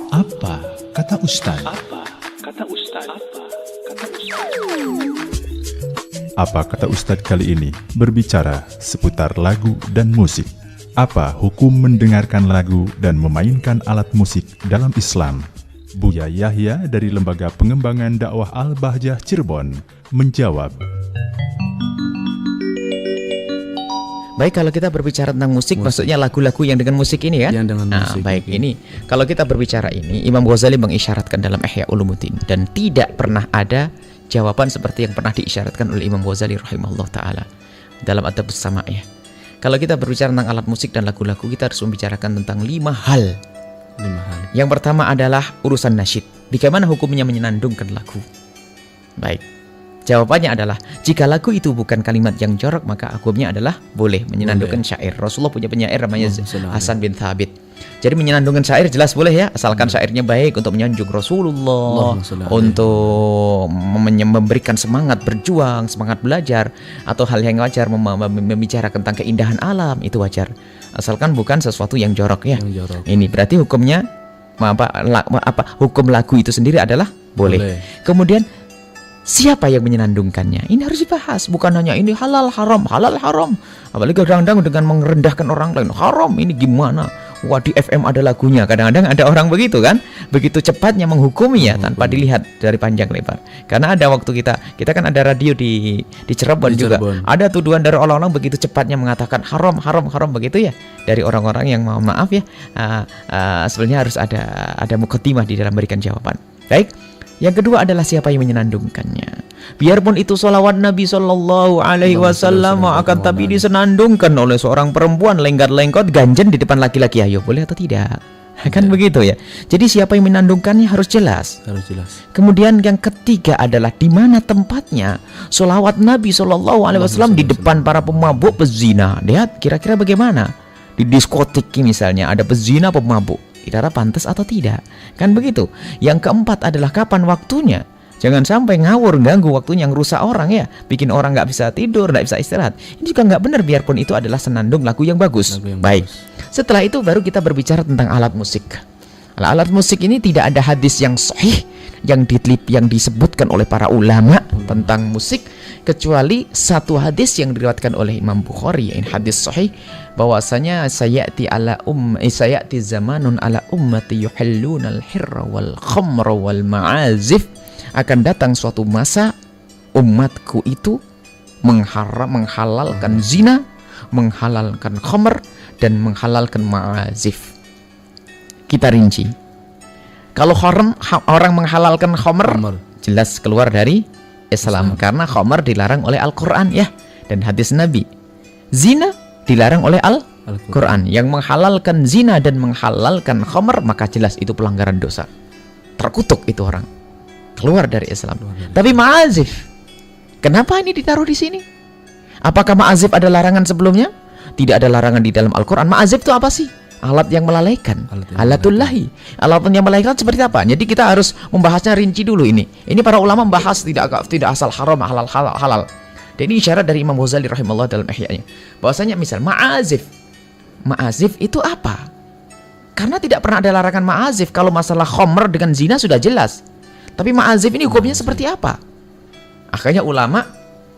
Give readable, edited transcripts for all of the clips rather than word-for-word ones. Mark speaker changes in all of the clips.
Speaker 1: Apa kata Ustaz? Apa kata Ustadz kali ini berbicara seputar lagu dan musik. Apa hukum mendengarkan lagu dan memainkan alat musik dalam Islam? Buya Yahya dari Lembaga Pengembangan Dakwah Al-Bahjah Cirebon menjawab.
Speaker 2: Baik, kalau kita berbicara tentang musik, maksudnya lagu-lagu yang dengan musik ini kan?
Speaker 3: Yang dengan musik.
Speaker 2: Baik, ini kalau kita berbicara ini, Imam Ghazali mengisyaratkan dalam Ihya Ulumuddin, dan tidak pernah ada jawaban seperti yang pernah diisyaratkan oleh Imam Ghazali rahimahullah ta'ala dalam Adabus Sama' ya. Kalau kita berbicara tentang alat musik dan lagu-lagu, kita harus membicarakan tentang 5 hal. Yang pertama adalah urusan nasyid. Bagaimana hukumnya menyenandungkan lagu? Baik, jawabannya adalah jika lagu itu bukan kalimat yang jorok, maka hukumnya adalah boleh menyenandungkan syair. Rasulullah punya penyair namanya Hasan bin Thabit. Jadi menyenandungkan syair jelas boleh ya, asalkan syairnya baik untuk menyanjung Rasulullah, untuk memberikan semangat berjuang, semangat belajar, atau hal yang wajar membicarakan tentang keindahan alam, itu wajar. Asalkan bukan sesuatu yang jorok ya. Ini berarti hukumnya hukum lagu itu sendiri adalah boleh. Kemudian siapa yang menyenandungkannya? Ini harus dibahas. Bukan hanya ini halal haram, halal haram. Apalagi kadang-kadang dengan merendahkan orang lain. Haram ini gimana? Wah, di FM ada lagunya. Kadang-kadang ada orang begitu kan? Begitu cepatnya menghukumi ya, tanpa dilihat dari panjang lebar. Karena ada waktu kita kan ada radio di Cirebon juga. Ada tuduhan dari orang-orang begitu cepatnya mengatakan haram, haram, haram begitu ya. Dari orang-orang yang maaf ya, sebenarnya harus ada mukadimah di dalam memberikan jawaban. Baik. Yang kedua adalah siapa yang menyenandungkannya. Biarpun itu sholawat Nabi Sallallahu Alaihi Wasallam, akan tapi disenandungkan oleh seorang perempuan lengkot-lengkot ganjen di depan laki-laki, ayo boleh atau tidak? Kan begitu ya. Jadi siapa yang menandungkannya harus jelas. Kemudian yang ketiga adalah di mana tempatnya sholawat Nabi Sallallahu Alaihi Wasallam di depan para pemabuk pezina. Lihat kira-kira bagaimana di diskotik misalnya ada pezina pemabuk. Kira-kira pantas atau tidak? Kan begitu. Yang keempat adalah kapan waktunya. Jangan sampai ngawur, ganggu waktunya, yang rusak orang ya, bikin orang nggak bisa tidur, nggak bisa istirahat. Ini juga nggak benar, biarpun itu adalah senandung lagu yang bagus. Baik. Setelah itu baru kita berbicara tentang alat musik. Alat musik ini tidak ada hadis yang sahih yang disebutkan oleh para ulama tentang musik, kecuali satu hadis yang diriwayatkan oleh Imam Bukhari, ini hadis sahih, bahwasanya sayati zamanun ala ummati yuhillunal hirra wal khamra wal ma'azif, akan datang suatu masa umatku itu menghalalkan zina, menghalalkan khamr, dan menghalalkan ma'azif. Kita rinci. Kalau orang menghalalkan khamr, jelas keluar dari Islam. Karena khamr dilarang oleh Al-Quran ya, dan hadis Nabi. Zina dilarang oleh Al-Quran. Yang menghalalkan zina dan menghalalkan khamr, maka jelas itu pelanggaran dosa. Terkutuk itu orang, keluar dari Islam. Tapi ma'azif, kenapa ini ditaruh di sini? Apakah ma'azif ada larangan sebelumnya? Tidak ada larangan di dalam Al-Quran. Ma'azif itu apa sih? Alat yang melalaikan, alatullahi. Alat yang melalaikan seperti apa? Jadi kita harus membahasnya rinci dulu ini. Ini para ulama membahas tidak asal haram, halal. Dan ini isyarat dari Imam Ghazali rahimahullah dalam Ihya'nya. Bahwasanya misal ma'azif itu apa? Karena tidak pernah ada larangan ma'azif. Kalau masalah khamr dengan zina sudah jelas. Tapi ma'azif ini hukumnya seperti apa? Akhirnya ulama,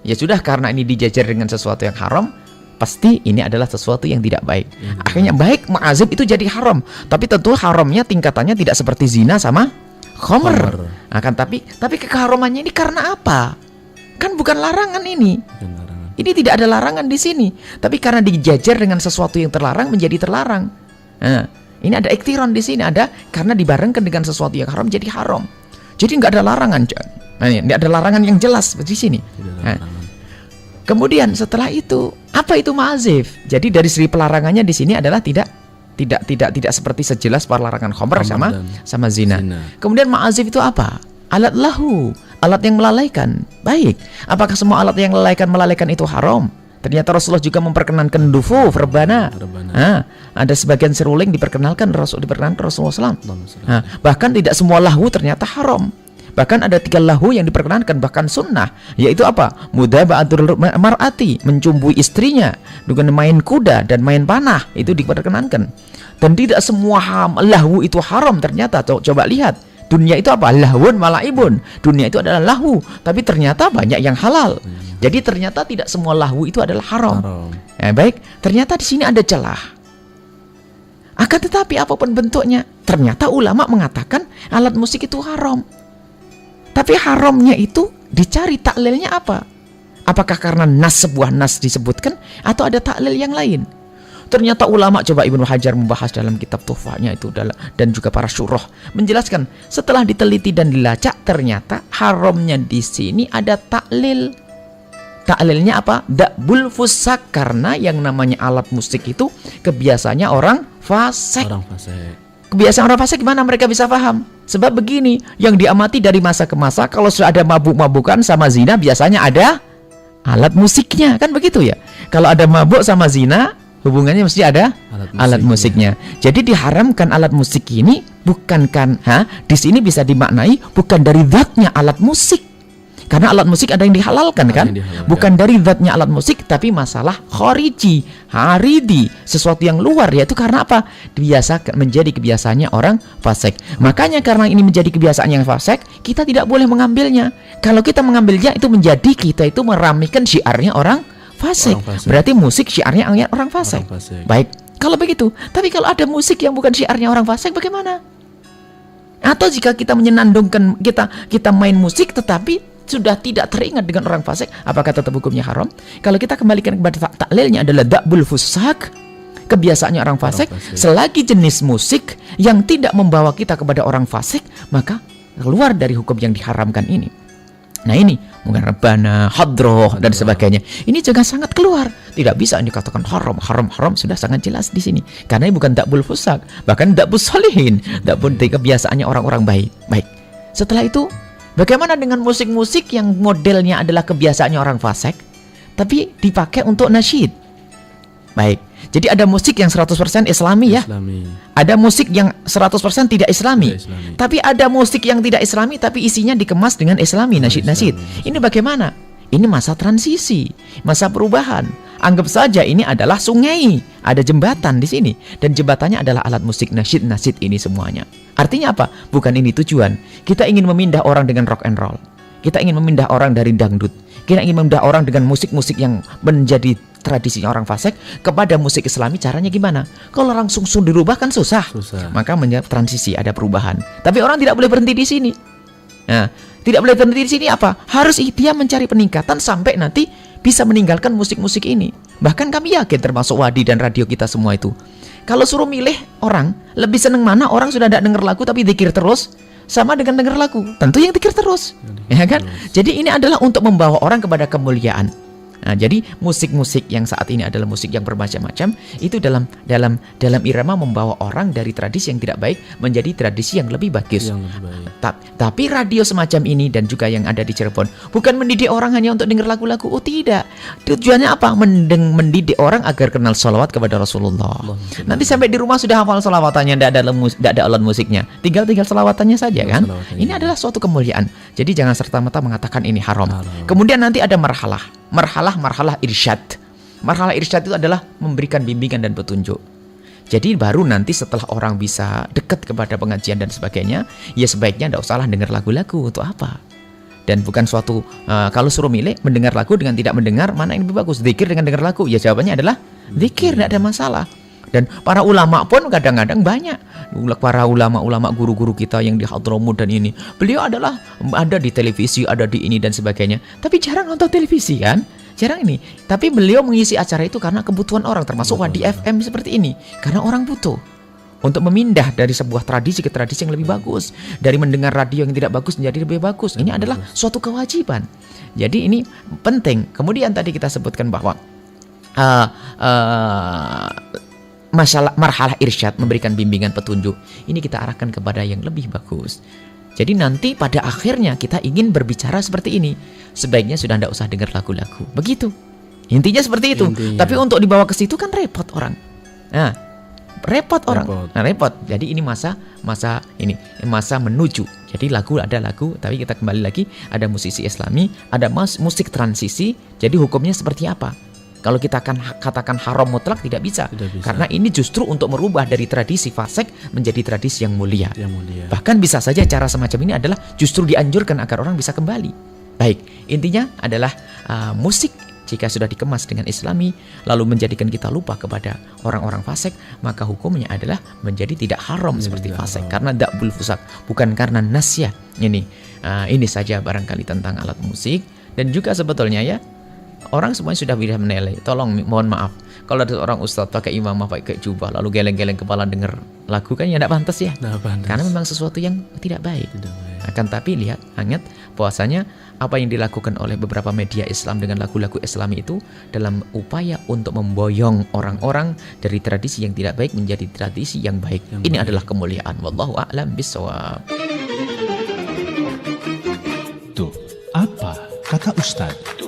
Speaker 2: ya sudah, karena ini dijajar dengan sesuatu yang haram, pasti ini adalah sesuatu yang tidak baik. Akhirnya baik ma'azif itu jadi haram. Tapi tentu haramnya tingkatannya tidak seperti zina sama khamr. Tapi keharamannya ini karena apa? Kan bukan larangan ini. Ini tidak ada larangan di sini. Tapi karena dijajar dengan sesuatu yang terlarang menjadi terlarang. Nah, ini ada iktiron di sini, ada karena dibarengkan dengan sesuatu yang haram jadi haram. Jadi nggak ada larangan. Nah, nggak ada larangan yang jelas di sini. Kemudian setelah itu, apa itu ma'azif? Jadi dari segi pelarangannya di sini adalah tidak seperti sejelas larangan khamr sama zina. Kemudian ma'azif itu apa? Alat lahu, alat yang melalaikan. Baik, apakah semua alat yang melalaikan itu haram? Ternyata Rasulullah juga memperkenankan dufuf, rebana. Ada sebagian seruling diperkenalkan Rasulullah SAW. Bahkan tidak semua lahu ternyata haram. Bahkan ada 3 lahu yang diperkenankan, bahkan sunnah, yaitu apa? Mudaba'atul mar'ati, mencumbui istrinya, dengan main kuda dan main panah, itu diperkenankan. Dan tidak semua lahu itu haram ternyata. Coba lihat, dunia itu apa? Lahun malaibun. Dunia itu adalah lahu, tapi ternyata banyak yang halal. Jadi ternyata tidak semua lahu itu adalah haram. Baik, ternyata di sini ada celah. Akan tetapi apapun bentuknya, ternyata ulama mengatakan alat musik itu haram. Tapi haramnya itu dicari taklilnya apa? Apakah karena sebuah nas disebutkan, atau ada taklil yang lain? Ternyata ulama, coba Ibnu Hajar membahas dalam kitab Tuhfahnya itu, dan juga para syurah menjelaskan, setelah diteliti dan dilacak, ternyata haramnya di sini ada taklil. Taklilnya apa? Da'bul fusak, karena yang namanya alat musik itu kebiasaannya orang fasik. Kebiasaan orang fasik gimana mereka bisa paham? Sebab begini, yang diamati dari masa ke masa, kalau sudah ada mabuk-mabukan sama zina, biasanya ada alat musiknya, kan begitu ya? Kalau ada mabuk sama zina, hubungannya mesti ada alat musiknya. Jadi diharamkan alat musik ini bukan di sini bisa dimaknai bukan dari zatnya alat musik. Karena alat musik ada yang dihalalkan kan? Bukan dari zatnya alat musik, tapi masalah khariji, haridi, sesuatu yang luar, yaitu karena apa? Biasa menjadi kebiasaannya orang fasik. Makanya karena ini menjadi kebiasaan yang fasik, kita tidak boleh mengambilnya. Kalau kita mengambilnya, itu menjadi kita itu meramaikan syiarnya orang fasik. Berarti musik syiarnya orang fasik. Baik, kalau begitu. Tapi kalau ada musik yang bukan syiarnya orang fasik, bagaimana? Atau jika kita menyenandungkan, kita main musik tetapi sudah tidak teringat dengan orang fasik, apakah tetap hukumnya haram? Kalau kita kembalikan kepada taklilnya adalah da'bul fusak, kebiasaannya orang fasik, selagi jenis musik yang tidak membawa kita kepada orang fasik, maka keluar dari hukum yang diharamkan ini. Nah ini mungkin rebana, hadroh dan sebagainya. Ini juga sangat keluar. Tidak bisa dikatakan haram sudah sangat jelas di sini. Karena ini bukan da'bul fusak, bahkan da'bul solihin, da'bul kebiasaannya orang-orang baik. Baik. Setelah itu, bagaimana dengan musik-musik yang modelnya adalah kebiasaannya orang fasik, tapi dipakai untuk nasyid? Baik, jadi ada musik yang 100% Islami ya. Ada musik yang 100% tidak Islami. Tapi ada musik yang tidak Islami, tapi isinya dikemas dengan Islami, nasyid-nasyid. Ini bagaimana? Ini masa transisi, masa perubahan. Anggap saja ini adalah sungai, ada jembatan di sini, dan jembatannya adalah alat musik nasyid-nasyid ini semuanya. Artinya apa? Bukan ini tujuan. Kita ingin memindah orang dengan rock and roll. Kita ingin memindah orang dari dangdut. Kita ingin memindah orang dengan musik-musik yang menjadi tradisinya orang fasik kepada musik Islami. Caranya gimana? Kalau langsung dirubah kan susah. Maka menjadi transisi, ada perubahan. Tapi orang tidak boleh berhenti di sini. Nah, tidak boleh berhenti di sini apa? Harus dia mencari peningkatan sampai nanti bisa meninggalkan musik-musik ini. Bahkan kami yakin termasuk Wadi dan radio kita semua itu, kalau suruh milih orang, lebih seneng mana orang sudah tidak dengar lagu tapi zikir terus, sama dengan dengar lagu? Tentu yang zikir terus, ya kan? Jadi ini adalah untuk membawa orang kepada kemuliaan. Nah, jadi musik-musik yang saat ini adalah musik yang bermacam-macam, itu dalam irama membawa orang dari tradisi yang tidak baik menjadi tradisi yang lebih bagus. Tapi radio semacam ini dan juga yang ada di Cirebon bukan mendidik orang hanya untuk dengar lagu-lagu. Oh tidak. Tujuannya apa? Mendidik orang agar kenal sholawat kepada Rasulullah. Nanti sampai di rumah sudah hafal sholawatannya, tidak ada alat musiknya. Tinggal sholawatannya saja kan. Ini adalah suatu kemuliaan. Jadi jangan serta-merta mengatakan ini haram. Kemudian nanti ada marhalah irsyad. Marhalah irsyad itu adalah memberikan bimbingan dan petunjuk. Jadi baru nanti setelah orang bisa dekat kepada pengajian dan sebagainya, ya sebaiknya tidak usahlah dengar lagu-lagu. Untuk apa? Dan bukan suatu kalau suruh milih mendengar lagu dengan tidak mendengar, mana yang lebih bagus? Zikir dengan dengar lagu? Ya jawabannya adalah zikir, tidak ada masalah. Dan para ulama pun kadang-kadang banyak. Para ulama-ulama guru-guru kita yang di Hadramut dan ini, beliau adalah ada di televisi, ada di ini dan sebagainya. Tapi jarang nonton televisi kan? Jarang ini. Tapi beliau mengisi acara itu karena kebutuhan orang, termasuk Wadi FM seperti ini. Karena orang butuh untuk memindah dari sebuah tradisi ke tradisi yang lebih bagus. Dari mendengar radio yang tidak bagus menjadi lebih bagus. Ini adalah suatu kewajiban. Jadi ini penting. Kemudian tadi kita sebutkan bahwa masalah marhalah irsyad, memberikan bimbingan petunjuk, ini kita arahkan kepada yang lebih bagus. Jadi nanti pada akhirnya kita ingin berbicara seperti ini, sebaiknya sudah tidak usah dengar lagu-lagu. Begitu. Intinya seperti itu. Tapi untuk dibawa ke situ kan repot orang. Nah, repot orang.
Speaker 3: Repot.
Speaker 2: Nah, repot. Jadi ini masa menuju. Jadi ada lagu, tapi kita kembali lagi, ada musisi Islami, ada musik transisi. Jadi hukumnya seperti apa? Kalau kita akan katakan haram mutlak tidak bisa. Karena ini justru untuk merubah dari tradisi fasik menjadi tradisi yang mulia. Bahkan bisa saja cara semacam ini adalah justru dianjurkan agar orang bisa kembali. Baik, intinya adalah musik jika sudah dikemas dengan Islami lalu menjadikan kita lupa kepada orang-orang fasik, maka hukumnya adalah menjadi tidak haram seperti fasik karena da'bul fusak, bukan karena nasya. Ini saja barangkali tentang alat musik. Dan juga sebetulnya ya, orang semuanya sudah bisa menilai. Tolong mohon maaf, kalau ada orang ustadz pakai imamah, pakai jubah, lalu geleng-geleng kepala dengar lagu, kan ya tidak pantas ya. Karena memang sesuatu yang tidak baik. Akan tapi lihat, ingat bahwasanya apa yang dilakukan oleh beberapa media Islam dengan lagu-lagu Islami itu dalam upaya untuk memboyong orang-orang dari tradisi yang tidak baik menjadi tradisi yang baik. Ini adalah kemuliaan. Wallahu a'lam bishawab.
Speaker 1: Tuh, apa kata Ustadz?